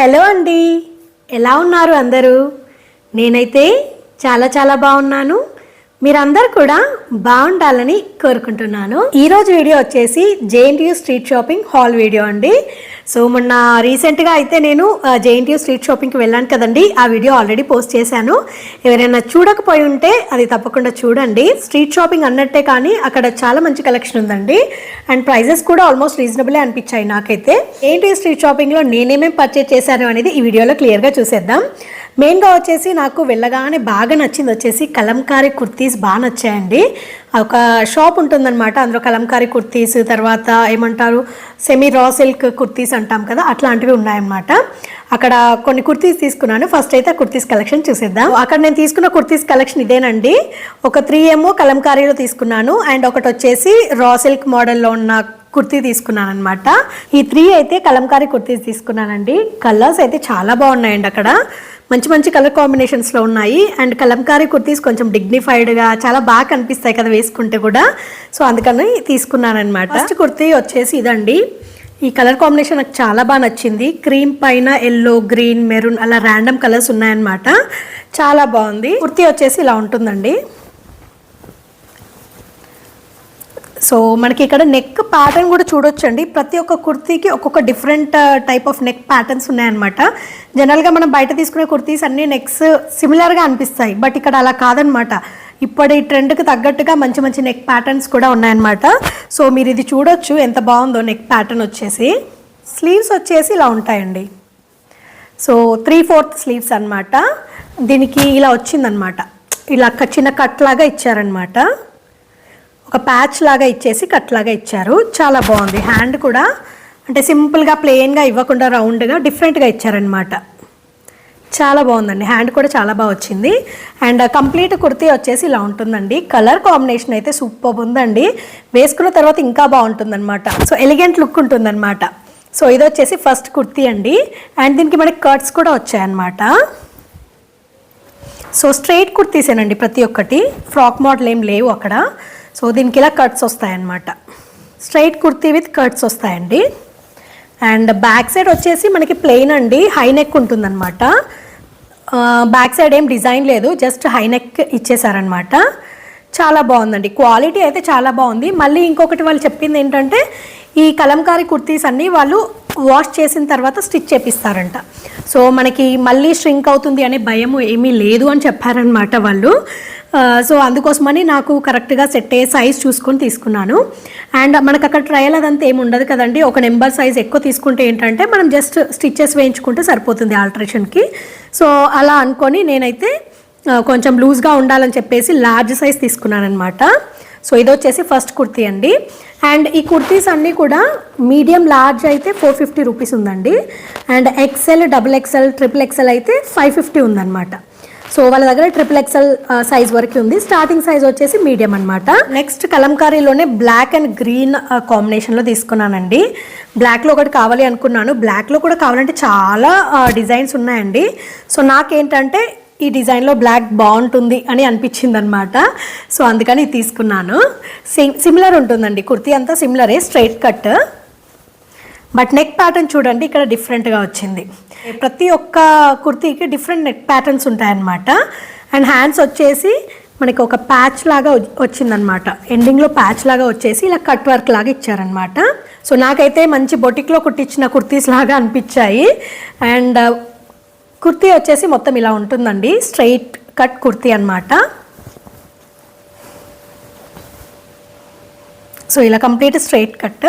Hello అండి, ఎలా ఉన్నారు అందరూ? నేనైతే చాలా బాగున్నాను. మీరందరూ కూడా బాగుండాలని కోరుకుంటున్నాను. ఈరోజు వీడియో వచ్చేసి JNTU street shopping hall video అండి. సో మొన్న రీసెంట్గా అయితే నేను జేఎన్టీయూ స్ట్రీట్ షాపింగ్కి వెళ్ళాను కదండి. ఆ వీడియో ఆల్రెడీ పోస్ట్ చేశాను. ఎవరైనా చూడకపోయి ఉంటే అది తప్పకుండా చూడండి. స్ట్రీట్ షాపింగ్ అన్నట్టే కానీ అక్కడ చాలా మంచి కలెక్షన్ ఉందండి. అండ్ ప్రైజెస్ కూడా ఆల్మోస్ట్ రీజనబులే అనిపించాయి నాకైతే. జేఎన్టీయూ స్ట్రీట్ షాపింగ్లో నేనేమేమి పర్చేజ్ చేశాను అనేది ఈ వీడియోలో క్లియర్గా చూసేద్దాం. మెయిన్గా వచ్చేసి నాకు వెళ్ళగానే బాగా నచ్చింది వచ్చేసి కలంకారీ కుర్తీస్ బాగా నచ్చాయండి. ఒక షాప్ ఉంటుందన్నమాట, అందులో కలంకారీ కుర్తీస్, తర్వాత ఏమంటారు సెమీ రా సిల్క్ కుర్తీస్ అంటాం కదా, అట్లాంటివి ఉన్నాయన్నమాట. అక్కడ కొన్ని కుర్తీస్ తీసుకున్నాను. ఫస్ట్ అయితే కుర్తీస్ కలెక్షన్ చూసేద్దాం. అక్కడ నేను తీసుకున్న కుర్తీస్ కలెక్షన్ ఇదేనండి. ఒక 3 ఏమో కలంకారీలో తీసుకున్నాను, అండ్ ఒకటి వచ్చేసి రా సిల్క్ మోడల్లో ఉన్న కుర్తీ తీసుకున్నాను అనమాట. ఈ 3 అయితే కలంకారీ కుర్తీస్ తీసుకున్నానండి. కలర్స్ అయితే చాలా బాగున్నాయండి. అక్కడ మంచి కలర్ కాంబినేషన్స్లో ఉన్నాయి. అండ్ కలంకారీ కుర్తీస్ కొంచెం డిగ్నిఫైడ్గా చాలా బాగా కనిపిస్తాయి కదా వేసుకుంటే కూడా. సో అందుకని తీసుకున్నాను అనమాట. ఫస్ట్ కుర్తీ వచ్చేసి ఇదండి. ఈ కలర్ కాంబినేషన్ నాకు చాలా బాగా నచ్చింది. క్రీమ్ పైన ఎల్లో, గ్రీన్, మెరూన్ అలా ర్యాండమ్ కలర్స్ ఉన్నాయన్నమాట. చాలా బాగుంది. కుర్తీ వచ్చేసి ఇలా ఉంటుందండి. సో మనకి ఇక్కడ నెక్ ప్యాటర్న్ కూడా చూడొచ్చండి. ప్రతి ఒక్క కుర్తీకి ఒక్కొక్క different type of neck patterns ఉన్నాయన్నమాట. జనరల్గా మనం బయట తీసుకునే కుర్తీస్ అన్ని నెక్స్ సిమిలర్గా అనిపిస్తాయి, బట్ ఇక్కడ అలా కాదనమాట. ఇప్పటి ట్రెండ్కి తగ్గట్టుగా మంచి నెక్ ప్యాటర్న్స్ కూడా ఉన్నాయన్నమాట. సో మీరు ఇది చూడొచ్చు ఎంత బాగుందో. నెక్ ప్యాటర్న్ వచ్చేసి స్లీవ్స్ వచ్చేసి ఇలా ఉంటాయండి. సో 3/4 స్లీవ్స్ అనమాట. దీనికి ఇలా వచ్చిందనమాట. ఇలా చిన్న కట్ లాగా ఇచ్చారనమాట. ఒక ప్యాచ్ లాగా ఇచ్చేసి కట్ లాగా ఇచ్చారు. చాలా బాగుంది. హ్యాండ్ కూడా అంటే సింపుల్గా ప్లెయిన్గా ఇవ్వకుండా రౌండ్గా డిఫరెంట్గా ఇచ్చారనమాట. చాలా బాగుందండి. హ్యాండ్ కూడా చాలా బాగా వచ్చింది. అండ్ కంప్లీట్ కుర్తీ వచ్చేసి ఇలా ఉంటుందండి. కలర్ కాంబినేషన్ అయితే సూపర్ ఉందండి. వేసుకున్న తర్వాత ఇంకా బాగుంటుందన్నమాట. సో ఎలిగెంట్ లుక్ ఉంటుందన్నమాట. సో ఇది వచ్చేసి ఫస్ట్ కుర్తీ అండి. అండ్ దీనికి మనకి కట్స్ కూడా వచ్చాయన్నమాట. సో స్ట్రైట్ కుర్తీసేనండి ప్రతి ఒక్కటి. ఫ్రాక్ మోడల్ ఏం లేవు అక్కడ. సో దీనికి ఇలా కట్స్ వస్తాయన్నమాట. స్ట్రైట్ కుర్తీ విత్ కట్స్ వస్తాయండి. అండ్ బ్యాక్ సైడ్ వచ్చేసి మనకి ప్లెయిన్ అండి. హై నెక్ ఉంటుందన్నమాట. బ్యాక్ సైడ్ ఏం డిజైన్ లేదు, జస్ట్ హై నెక్ ఇచ్చేసారనమాట. చాలా బాగుందండి. క్వాలిటీ అయితే చాలా బాగుంది. మళ్ళీ ఇంకొకటి వాళ్ళు చెప్పింది ఏంటంటే ఈ కలంకారీ కుర్తీస్ అన్నీ వాళ్ళు వాష్ చేసిన తర్వాత స్టిచ్ చేపిస్తారంట. సో మనకి మళ్ళీ ష్రింక్ అవుతుంది అనే భయం ఏమీ లేదు అని చెప్పారనమాట వాళ్ళు. సో అందుకోసమని నాకు కరెక్ట్గా సెట్ అయ్యే సైజ్ చూసుకొని తీసుకున్నాను. అండ్ మనకు అక్కడ ట్రయల్ అదంతా ఏమి ఉండదు కదండి. ఒక నెంబర్ సైజ్ ఎక్కువ తీసుకుంటే ఏంటంటే మనం జస్ట్ స్టిచ్చెస్ వేయించుకుంటే సరిపోతుంది ఆల్టరేషన్కి. సో అలా అనుకొని నేనైతే కొంచెం లూజ్గా ఉండాలని చెప్పేసి లార్జ్ సైజ్ తీసుకున్నాను అనమాట. సో ఇది వచ్చేసి ఫస్ట్ కుర్తీ అండి. అండ్ ఈ కుర్తీస్ అన్నీ కూడా మీడియం లార్జ్ అయితే 450 రూపీస్ ఉందండి. అండ్ XL, XXL, XXL అయితే 550 ఉందన్నమాట. సో వాళ్ళ దగ్గర XXL సైజ్ వరకు ఉంది. స్టార్టింగ్ సైజ్ వచ్చేసి మీడియం అనమాట. నెక్స్ట్ కలంకారీలోనే బ్లాక్ అండ్ గ్రీన్ కాంబినేషన్లో తీసుకున్నానండి. బ్లాక్లో ఒకటి కావాలి అనుకున్నాను. బ్లాక్లో కూడా కావాలంటే చాలా డిజైన్స్ ఉన్నాయండి. సో నాకేంటంటే ఈ డిజైన్లో బ్లాక్ బాగుంటుంది అని అనిపించింది అనమాట. సో అందుకని తీసుకున్నాను. సిమిలర్ ఉంటుందండి. కుర్తీ అంతా సిమిలరే, straight cut. But neck pattern చూడండి ఇక్కడ డిఫరెంట్గా వచ్చింది. ప్రతి ఒక్క కుర్తీకి డిఫరెంట్ నెక్ ప్యాటర్న్స్ ఉంటాయన్నమాట. అండ్ హ్యాండ్స్ వచ్చేసి మనకి ఒక ప్యాచ్ లాగా వచ్చిందనమాట. ఎండింగ్లో ప్యాచ్ లాగా వచ్చేసి ఇలా కట్ వర్క్ లాగా ఇచ్చారనమాట. సో నాకైతే మంచి బొటిక్లో కుట్టించిన కుర్తీస్ లాగా అనిపించాయి. అండ్ కుర్తీ వచ్చేసి మొత్తం ఇలా ఉంటుందండి. స్ట్రైట్ కట్ కుర్తీ అనమాట. సో ఇలా కంప్లీట్ స్ట్రైట్ కట్.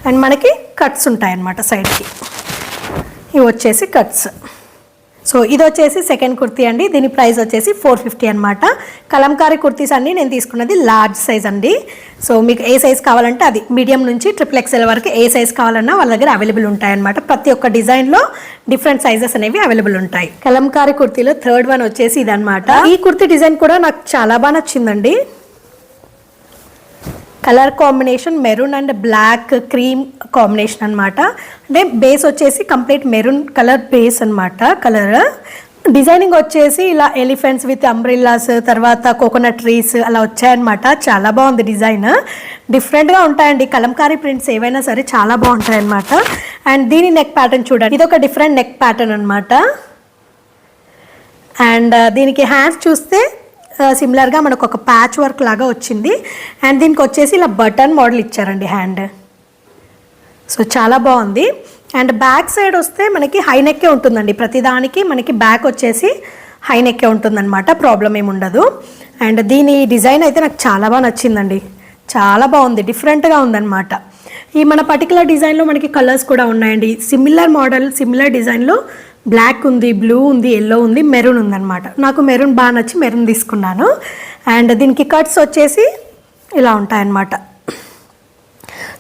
అండ్ మనకి కట్స్ ఉంటాయన్నమాట సైడ్కి. ఇవి వచ్చేసి కట్స్. సో ఇది వచ్చేసి సెకండ్ కుర్తీ అండి. దీని ప్రైస్ వచ్చేసి 450 అనమాట. కలంకారీ కుర్తీస్ అన్నీ నేను తీసుకున్నది లార్జ్ సైజ్ అండి. సో మీకు ఏ సైజ్ కావాలంటే అది, మీడియం నుంచి XXL వరకు ఏ సైజ్ కావాలన్నా వాళ్ళ దగ్గర అవైలబుల్ ఉంటాయన్నమాట. ప్రతి ఒక్క డిజైన్లో డిఫరెంట్ సైజెస్ అనేవి అవైలబుల్ ఉంటాయి. కలంకారీ కుర్తీలో థర్డ్ వన్ వచ్చేసి ఇదనమాట. ఈ కుర్తీ డిజైన్ కూడా నాకు చాలా బాగా నచ్చిందండి. Colour combination maroon and black cream combination అనమాట. అంటే బేస్ వచ్చేసి కంప్లీట్ మెరూన్ కలర్ బేస్ అనమాట. కలర్ డిజైనింగ్ వచ్చేసి ఇలా ఎలిఫెంట్స్ విత్ అంబ్రిల్లాస్, తర్వాత కోకోనట్ ట్రీస్ అలా వచ్చాయన్నమాట. చాలా బాగుంది డిజైన్. డిఫరెంట్గా ఉంటాయండి కలంకారీ ప్రింట్స్ ఏవైనా సరే, చాలా బాగుంటాయి అన్నమాట. అండ్ దీని నెక్ ప్యాటర్న్ చూడండి, ఇది ఒక డిఫరెంట్ నెక్ ప్యాటర్న్ అనమాట. అండ్ దీనికి హ్యాండ్స్ చూస్తే సిమిలర్గా మనకు ఒక ప్యాచ్ వర్క్ లాగా వచ్చింది. అండ్ దీనికి వచ్చేసి ఇలా బటన్ మోడల్ ఇచ్చారండి హ్యాండ్. సో చాలా బాగుంది. అండ్ బ్యాక్ సైడ్ వస్తే మనకి హై నెక్కే ఉంటుందండి, ప్రతిదానికి మనకి బ్యాక్ వచ్చేసి హై నెక్కే ఉంటుందన్నమాట, ప్రాబ్లం ఏమి ఉండదు. అండ్ దీని డిజైన్ అయితే నాకు చాలా బాగా నచ్చిందండి, చాలా బాగుంది, డిఫరెంట్గా ఉందన్నమాట. ఈ మన పర్టికులర్ డిజైన్లో మనకి కలర్స్ కూడా ఉన్నాయండి. సిమిలర్ మోడల్ సిమిలర్ డిజైన్లో బ్లాక్ ఉంది, బ్లూ ఉంది, ఎల్లో ఉంది, మెరూన్ ఉందన్నమాట. నాకు మెరూన్ బాగా నచ్చి మెరూన్ తీసుకున్నాను. అండ్ దీనికి కట్స్ వచ్చేసి ఇలా ఉంటాయన్నమాట.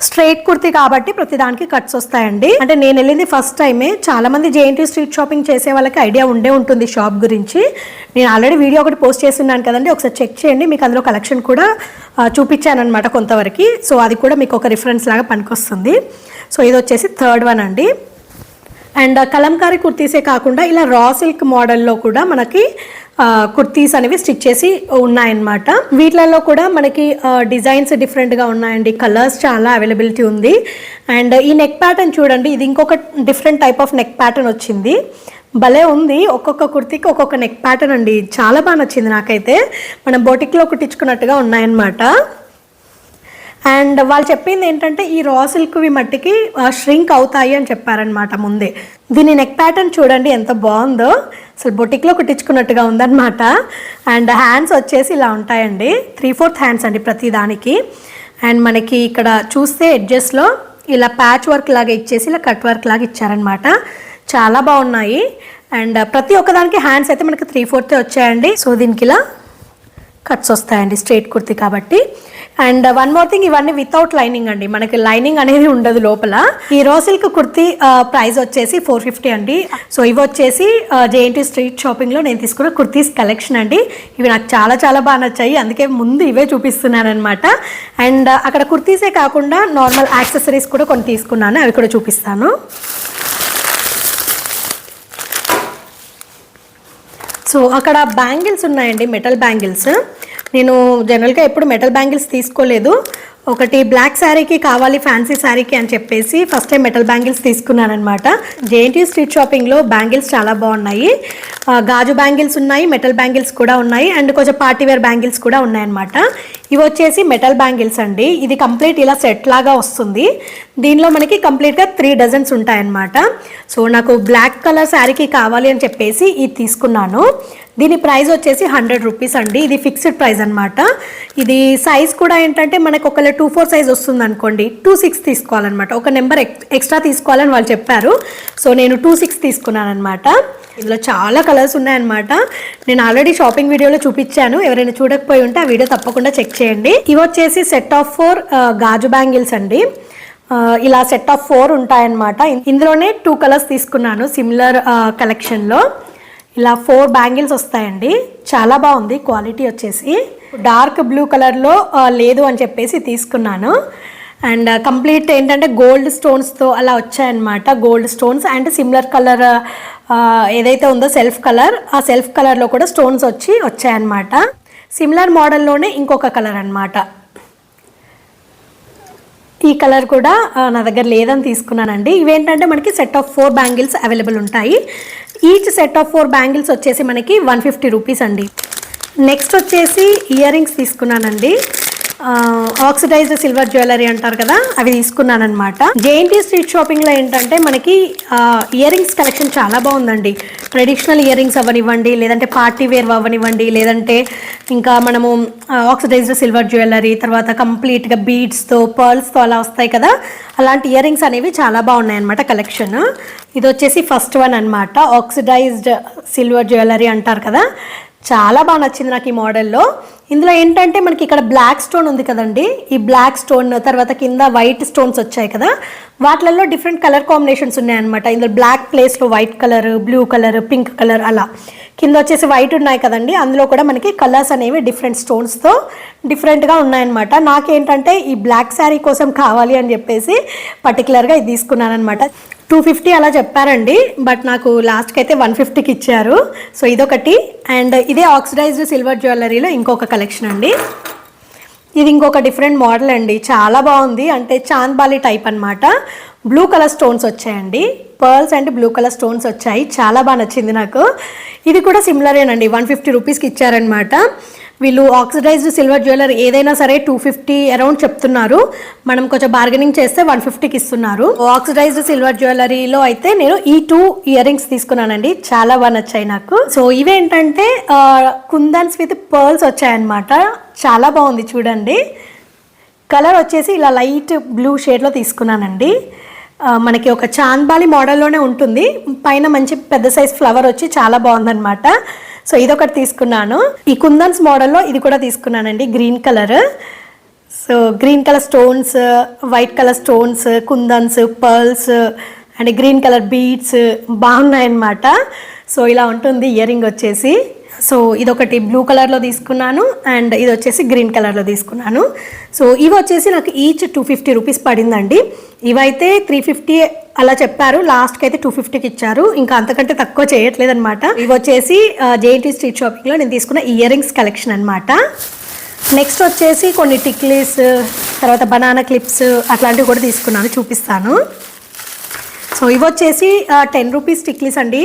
స్ట్రైట్ కుర్తీ కాబట్టి ప్రతిదానికి కట్స్ వస్తాయండి. అంటే నేను వెళ్ళింది ఫస్ట్ టైమే, చాలామంది జేఎన్టీ స్ట్రీట్ షాపింగ్ చేసే వాళ్ళకి ఐడియా ఉండే ఉంటుంది షాప్ గురించి. నేను ఆల్రెడీ వీడియో ఒకటి పోస్ట్ చేస్తున్నాను కదండి, ఒకసారి చెక్ చేయండి. మీకు అందులో కలెక్షన్ కూడా చూపించాను అనమాట కొంతవరకు. సో అది కూడా మీకు ఒక రిఫరెన్స్ లాగా పనికొస్తుంది. సో ఇది వచ్చేసి థర్డ్ వన్ అండి. అండ్ కలంకారీ కుర్తీసే కాకుండా ఇలా రా సిల్క్ మోడల్లో కూడా మనకి కుర్తీస్ అనేవి స్టిచ్ చేసి ఉన్నాయన్నమాట. వీటిలలో కూడా మనకి డిజైన్స్ డిఫరెంట్గా ఉన్నాయండి, కలర్స్ చాలా అవైలబిలిటీ ఉంది. అండ్ ఈ నెక్ ప్యాటర్న్ చూడండి, ఇది ఇంకొక different type of neck pattern వచ్చింది, భలే ఉంది. ఒక్కొక్క కుర్తీకి ఒక్కొక్క నెక్ ప్యాటర్న్ అండి, చాలా బాగా నచ్చింది నాకైతే. మనం బొటిక్లో కుట్టించుకున్నట్టుగా ఉన్నాయన్నమాట. అండ్ వాళ్ళు చెప్పింది ఏంటంటే ఈ రా సిల్క్వి మట్టికి ష్రింక్ అవుతాయి అని చెప్పారనమాట ముందే. దీని నెక్ ప్యాటర్న్ చూడండి ఎంత బాగుందో, అసలు బొటిక్లో కుట్టించుకున్నట్టుగా ఉందన్నమాట. అండ్ హ్యాండ్స్ వచ్చేసి ఇలా ఉంటాయండి, 3/4 హ్యాండ్స్ అండి ప్రతి దానికి. అండ్ మనకి ఇక్కడ చూస్తే ఎడ్జెస్లో ఇలా ప్యాచ్ వర్క్ లాగా ఇచ్చేసి ఇలా కట్ వర్క్ లాగా ఇచ్చారనమాట, చాలా బాగున్నాయి. అండ్ ప్రతి ఒక్కదానికి హ్యాండ్స్ అయితే మనకి 3/4 వచ్చాయండి. సో దీనికి ఇలా కట్స్ వస్తాయండి స్ట్రైట్ కుర్తీ కాబట్టి. అండ్ వన్ మోర్ థింగ్, ఇవన్నీ వితౌట్ లైనింగ్ అండి, మనకి లైనింగ్ అనేది ఉండదు లోపల. ఈ రా సిల్క్ కుర్తీ ప్రైస్ వచ్చేసి 450 అండి. సో ఇవి వచ్చేసి జేఎన్టీ స్ట్రీట్ షాపింగ్లో నేను తీసుకున్న కుర్తీస్ కలెక్షన్ అండి. ఇవి నాకు చాలా చాలా బాగా నచ్చాయి, అందుకే ముందు ఇవే చూపిస్తున్నాను అనమాట. అండ్ అక్కడ కుర్తీసే కాకుండా నార్మల్ యాక్సెసరీస్ కూడా కొన్ని తీసుకున్నాను, అవి కూడా చూపిస్తాను. సో అక్కడ బ్యాంగిల్స్ ఉన్నాయండి, మెటల్ బ్యాంగిల్స్. నేను జనరల్గా ఎప్పుడు మెటల్ బ్యాంగిల్స్ తీసుకోలేదు. ఒకటి బ్లాక్ శారీకి కావాలి, ఫ్యాన్సీ శారీకి అని చెప్పేసి ఫస్ట్ టైం మెటల్ బ్యాంగిల్స్ తీసుకున్నాను అనమాట. జేఎన్టీ స్ట్రీట్ షాపింగ్లో బ్యాంగిల్స్ చాలా బాగున్నాయి, గాజు బ్యాంగిల్స్ ఉన్నాయి, మెటల్ బ్యాంగిల్స్ కూడా ఉన్నాయి, అండ్ కొంచెం పార్టీవేర్ బ్యాంగిల్స్ కూడా ఉన్నాయన్నమాట. ఇవి వచ్చేసి మెటల్ బ్యాంగిల్స్ అండి, ఇది కంప్లీట్ ఇలా సెట్ లాగా వస్తుంది. దీనిలో మనకి కంప్లీట్గా 3 డజన్స్ ఉంటాయన్నమాట. సో నాకు బ్లాక్ కలర్ శారీకి కావాలి అని చెప్పేసి ఇది తీసుకున్నాను. దీని ప్రైస్ వచ్చేసి 100 రూపీస్ అండి, ఇది ఫిక్స్డ్ ప్రైస్ అనమాట. ఇది సైజ్ కూడా ఏంటంటే మనకు ఒకవేళ 2/4 సైజ్ వస్తుంది అనుకోండి, 2/6 తీసుకోవాలన్నమాట, ఒక నెంబర్ ఎక్స్ట్రా తీసుకోవాలని వాళ్ళు చెప్పారు. సో నేను 2/6 తీసుకున్నాను అనమాట. ఇందులో చాలా కలర్స్ ఉన్నాయన్నమాట, నేను ఆల్రెడీ షాపింగ్ వీడియోలో చూపించాను, ఎవరైనా చూడకపోయి ఉంటే ఆ వీడియో తప్పకుండా చెక్ చేయండి. ఇవి వచ్చేసి సెట్ ఆఫ్ 4 గాజు బ్యాంగిల్స్ అండి, ఇలా సెట్ ఆఫ్ 4 ఉంటాయన్నమాట. ఇందులోనే 2 కలర్స్ తీసుకున్నాను సిమిలర్ కలెక్షన్లో. ఇలా 4 బ్యాంగిల్స్ వస్తాయండి, చాలా బాగుంది క్వాలిటీ వచ్చేసి. డార్క్ బ్లూ కలర్లో లేదు అని చెప్పేసి తీసుకున్నాను. అండ్ కంప్లీట్ ఏంటంటే గోల్డ్ స్టోన్స్తో అలా వచ్చాయన్నమాట, gold stones and similar colour ఏదైతే ఉందో సెల్ఫ్ కలర్, ఆ సెల్ఫ్ కలర్లో కూడా స్టోన్స్ వచ్చాయన్నమాట. సిమిలర్ మోడల్లోనే ఇంకొక కలర్ అనమాట, ఈ కలర్ కూడా నా దగ్గర లేదని తీసుకున్నానండి. ఇవేంటంటే మనకి సెట్ ఆఫ్ 4 బ్యాంగిల్స్ అవైలబుల్ ఉంటాయి. ఈచ్ సెట్ ఆఫ్ 4 బ్యాంగిల్స్ వచ్చేసి మనకి 150 రూపీస్ అండి. నెక్స్ట్ వచ్చేసి ఇయర్ రింగ్స్ తీసుకున్నానండి, ఆక్సిడైజ్డ్ సిల్వర్ జ్యువెలరీ అంటారు కదా, అవి తీసుకున్నాను అనమాట. జేఎన్టీ స్ట్రీట్ షాపింగ్లో ఏంటంటే మనకి ఇయర్ రింగ్స్ కలెక్షన్ చాలా బాగుందండి. ట్రెడిషనల్ ఇయర్ రింగ్స్ అవ్వనివ్వండి, లేదంటే పార్టీ వేర్ అవ్వనివ్వండి, లేదంటే ఇంకా మనము ఆక్సిడైజ్డ్ సిల్వర్ జ్యువెలరీ, తర్వాత కంప్లీట్గా బీడ్స్తో పర్ల్స్తో అలా వస్తాయి కదా, అలాంటి ఇయర్ రింగ్స్ అనేవి చాలా బాగున్నాయి అనమాట కలెక్షన్. ఇది వచ్చేసి ఫస్ట్ వన్ అనమాట, ఆక్సిడైజ్డ్ సిల్వర్ జ్యువెలరీ అంటారు కదా, చాలా బాగా నచ్చింది నాకు ఈ మోడల్లో. ఇందులో ఏంటంటే మనకి ఇక్కడ బ్లాక్ స్టోన్ ఉంది కదండి, ఈ బ్లాక్ స్టోన్ తర్వాత కింద వైట్ స్టోన్స్ వచ్చాయి కదా, వాటిలలో డిఫరెంట్ కలర్ కాంబినేషన్స్ ఉన్నాయన్నమాట. ఇందులో బ్లాక్ ప్లేస్లో white colour, blue colour, pink colour, అలా కింద వచ్చేసి వైట్ ఉన్నాయి కదండి, అందులో కూడా మనకి కలర్స్ అనేవి డిఫరెంట్ స్టోన్స్తో డిఫరెంట్గా ఉన్నాయన్నమాట. నాకేంటంటే ఈ బ్లాక్ శారీ కోసం కావాలి అని చెప్పేసి పర్టికులర్గా ఇది తీసుకున్నాను అనమాట. 250 అలా చెప్పారండి, బట్ నాకు లాస్ట్కి అయితే 150కి ఇచ్చారు. సో ఇదొకటి. అండ్ ఇదే ఆక్సిడైజ్డ్ సిల్వర్ జ్యువెలరీలో ఇంకొక కలెక్షన్ అండి. ఇది ఇంకొక డిఫరెంట్ మోడల్ అండి, చాలా బాగుంది. అంటే చాంద్బాలి టైప్ అన్నమాట. బ్లూ కలర్ స్టోన్స్ వచ్చాయండి, pearls and blue colour stones వచ్చాయి. చాలా బాగా నచ్చింది నాకు. ఇది కూడా సిమిలరేనండి, 150 రూపీస్కి ఇచ్చారనమాట. వీళ్ళు ఆక్సిడైజ్డ్ సిల్వర్ జ్యువెలరీ ఏదైనా సరే 250 అరౌండ్ చెప్తున్నారు. మనం కొంచెం బార్గెనింగ్ చేస్తే 150కి ఇస్తున్నారు. ఆక్సిడైజ్డ్ సిల్వర్ జ్యువెలరీలో అయితే నేను ఈ 2 ఇయర్ రింగ్స్ తీసుకున్నానండి, చాలా బాగా నచ్చాయి నాకు. సో ఇవేంటంటే కుందన్స్ విత్ పర్ల్స్ వచ్చాయన్నమాట. చాలా బాగుంది చూడండి. కలర్ వచ్చేసి ఇలా లైట్ బ్లూ షేడ్లో తీసుకున్నానండి. మనకి ఒక చాంద్బాలి మోడల్లోనే ఉంటుంది, పైన మంచి పెద్ద సైజ్ ఫ్లవర్ వచ్చి చాలా బాగుందన్నమాట. సో ఇదొకటి తీసుకున్నాను. ఈ కుందన్స్ మోడల్లో ఇది కూడా తీసుకున్నానండి, green colour. So green colour stones, white colour stones, kundans, pearls and green colour beads బాగున్నాయన్నమాట. సో ఇలా ఉంటుంది ఇయర్ రింగ్ వచ్చేసి. సో ఇదొకటి బ్లూ కలర్లో తీసుకున్నాను అండ్ ఇది వచ్చేసి గ్రీన్ కలర్లో తీసుకున్నాను. సో ఇవి వచ్చేసి నాకు ఈచ్ 250 రూపీస్ పడిందండి. ఇవైతే 350 అలా చెప్పారు, లాస్ట్కి అయితే 250కి ఇచ్చారు. ఇంకా అంతకంటే తక్కువ చేయట్లేదు అనమాట. ఇవి వచ్చేసి జేఎన్టీ స్ట్రీట్ షాపింగ్లో నేను తీసుకున్న ఇయర్ రింగ్స్ కలెక్షన్ అనమాట. నెక్స్ట్ వచ్చేసి కొన్ని టిక్లీస్, తర్వాత బనానా క్లిప్స్ అట్లాంటివి కూడా తీసుకున్నాను, చూపిస్తాను. సో ఇవి వచ్చేసి 10 రూపీస్ టిక్లీస్ అండి.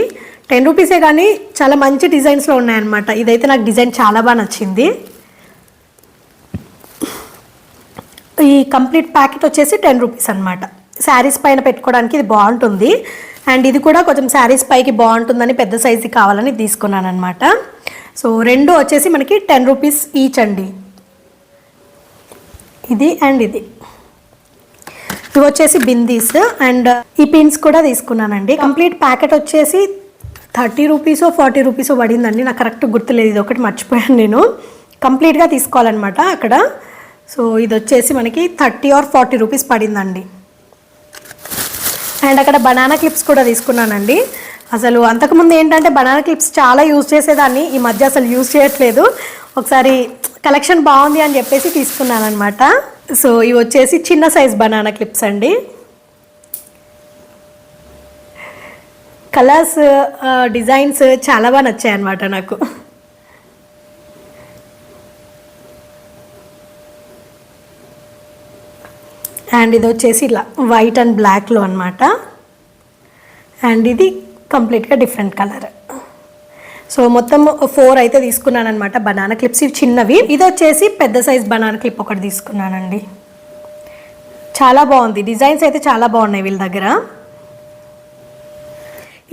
10 రూపీసే కానీ చాలా మంచి డిజైన్స్లో ఉన్నాయన్నమాట. ఇదైతే నాకు డిజైన్ చాలా బాగా నచ్చింది. ఈ కంప్లీట్ ప్యాకెట్ వచ్చేసి 10 రూపీస్ అనమాట. శారీస్ పైన పెట్టుకోవడానికి ఇది బాగుంటుంది. అండ్ ఇది కూడా కొంచెం శారీస్ పైకి బాగుంటుందని పెద్ద సైజు కావాలని తీసుకున్నాను అనమాట. సో రెండు వచ్చేసి మనకి 10 రూపీస్ ఈచ్ అండి, ఇది అండ్ ఇది. ఇవి వచ్చేసి బిందీస్ అండ్ ఈ పిన్స్ కూడా తీసుకున్నానండి. కంప్లీట్ ప్యాకెట్ వచ్చేసి 30 రూపీసో 40 రూపీసో పడిందండి, నాకు కరెక్ట్ గుర్తులేదు. ఇది ఒకటి మర్చిపోయాను నేను. కంప్లీట్గా తీసుకోవాలన్నమాట అక్కడ. సో ఇది వచ్చేసి మనకి 30 or 40 రూపీస్ పడిందండి. అండ్ అక్కడ బనానా క్లిప్స్ కూడా తీసుకున్నానండి. అసలు అంతకుముందు ఏంటంటే బనానా క్లిప్స్ చాలా యూజ్ చేసేదాన్ని, ఈ మధ్య అసలు యూజ్ చేయట్లేదు. ఒకసారి కలెక్షన్ బాగుంది అని చెప్పేసి తీసుకున్నాను అనమాట. సో ఇవి వచ్చేసి చిన్న సైజ్ బనానా క్లిప్స్ అండి. కలర్స్, డిజైన్స్ చాలా బాగా నచ్చాయి అన్నమాట నాకు. అండ్ ఇది వచ్చేసి ఇలా వైట్ అండ్ బ్లాక్లో అనమాట. అండ్ ఇది కంప్లీట్గా డిఫరెంట్ కలర్. సో మొత్తం 4 అయితే తీసుకున్నాను అనమాట బనానా క్లిప్స్, ఇవి చిన్నవి. ఇది వచ్చేసి పెద్ద సైజ్ బనానా క్లిప్ ఒకటి తీసుకున్నానండి. చాలా బాగుంది, డిజైన్స్ అయితే చాలా బాగున్నాయి వీళ్ళ దగ్గర.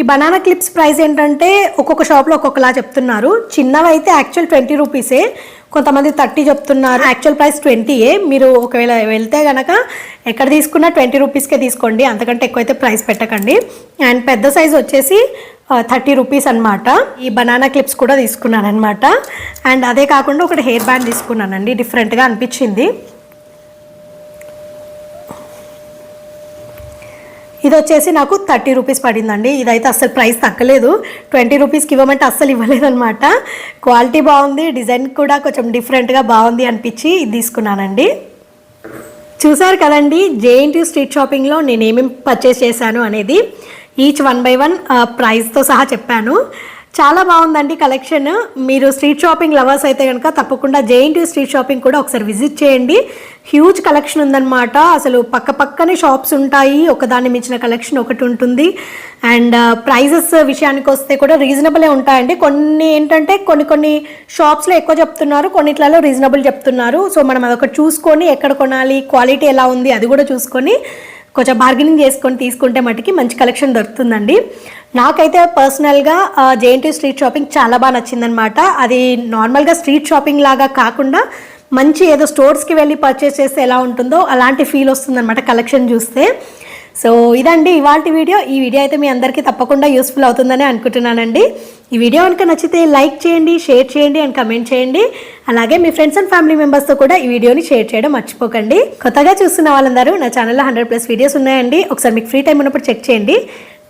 ఈ బనానా క్లిప్స్ ప్రైస్ ఏంటంటే ఒక్కొక్క షాప్లో ఒక్కొక్కలా చెప్తున్నారు. చిన్నవి అయితే యాక్చువల్ 20 రూపీసే, కొంతమంది 30 చెప్తున్నారు. యాక్చువల్ ప్రైస్ 20ఏ. మీరు ఒకవేళ వెళ్తే కనుక ఎక్కడ తీసుకున్నా 20 రూపీస్కే తీసుకోండి, అంతకంటే ఎక్కువైతే ప్రైస్ పెట్టకండి. అండ్ పెద్ద సైజ్ వచ్చేసి 30 రూపీస్ అనమాట. ఈ బనానా క్లిప్స్ కూడా తీసుకున్నాను అనమాట. అండ్ అదే కాకుండా ఒకటి హెయిర్ బ్యాండ్ తీసుకున్నానండి, డిఫరెంట్గా అనిపించింది. ఇది వచ్చేసి నాకు 30 రూపీస్ పడిందండి. ఇదైతే అస్సలు ప్రైస్ తగ్గలేదు, 20 రూపీస్కి ఇవ్వమంటే అస్సలు ఇవ్వలేదన్నమాట. క్వాలిటీ బాగుంది, డిజైన్ కూడా కొంచెం డిఫరెంట్గా బాగుంది అనిపించి ఇది తీసుకున్నానండి. చూసారు కదండి జేఎన్టీ స్ట్రీట్ షాపింగ్లో నేను ఏమేమి పర్చేస్ చేశాను అనేది. ఈచ్ 1 by 1 ప్రైస్తో సహా చెప్పాను. చాలా బాగుందండి కలెక్షన్. మీరు స్ట్రీట్ షాపింగ్ లవర్స్ అయితే కనుక తప్పకుండా జేఎన్టీ స్ట్రీట్ షాపింగ్ కూడా ఒకసారి విజిట్ చేయండి. హ్యూజ్ కలెక్షన్ ఉందన్నమాట. అసలు పక్కనే షాప్స్ ఉంటాయి, ఒకదాన్ని మించిన కలెక్షన్ ఒకటి ఉంటుంది. అండ్ ప్రైజెస్ విషయానికి వస్తే కూడా రీజనబులే ఉంటాయండి. కొన్ని ఏంటంటే కొన్ని షాప్స్లో ఎక్కువ చెప్తున్నారు, కొన్నిట్లలో రీజనబుల్ చెప్తున్నారు. సో మనం అదొకటి చూసుకొని ఎక్కడ కొనాలి, క్వాలిటీ ఎలా ఉంది అది కూడా చూసుకొని కొంచెం బార్గెనింగ్ చేసుకొని తీసుకుంటే మటుకి మంచి కలెక్షన్ దొరుకుతుందండి. నాకైతే పర్సనల్గా జేఎన్టీ స్ట్రీట్ షాపింగ్ చాలా బాగా నచ్చిందనమాట. అది నార్మల్గా స్ట్రీట్ షాపింగ్ లాగా కాకుండా మంచి ఏదో స్టోర్స్కి వెళ్ళి పర్చేస్ చేస్తే ఎలా ఉంటుందో అలాంటి ఫీల్ వస్తుందన్నమాట కలెక్షన్ చూస్తే. సో ఇదండి ఇవాళ వీడియో. ఈ వీడియో అయితే మీ అందరికీ తప్పకుండా యూస్ఫుల్ అవుతుందని అనుకుంటున్నానండి. ఈ వీడియో కనుక నచ్చితే లైక్ చేయండి, షేర్ చేయండి అండ్ కమెంట్ చేయండి. అలాగే మీ ఫ్రెండ్స్ అండ్ ఫ్యామిలీ మెంబర్స్తో కూడా ఈ వీడియోని షేర్ చేయడం మర్చిపోకండి. కొత్తగా చూస్తున్న వాళ్ళందరూ నా ఛానల్లో 100+ వీడియోస్ ఉన్నాయండి. ఒకసారి మీకు ఫ్రీ టైం ఉన్నప్పుడు చెక్ చేయండి.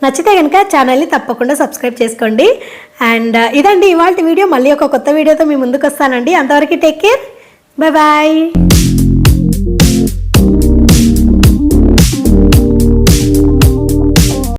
నచ్చితే కనుక ఛానల్ని తప్పకుండా సబ్స్క్రైబ్ చేసుకోండి. అండ్ ఇదండి ఇవాళ వీడియో. మళ్ళీ ఒక కొత్త వీడియోతో మీ ముందుకు వస్తానండి. అంతవరకు టేక్ కేర్, బాయ్ బాయ్.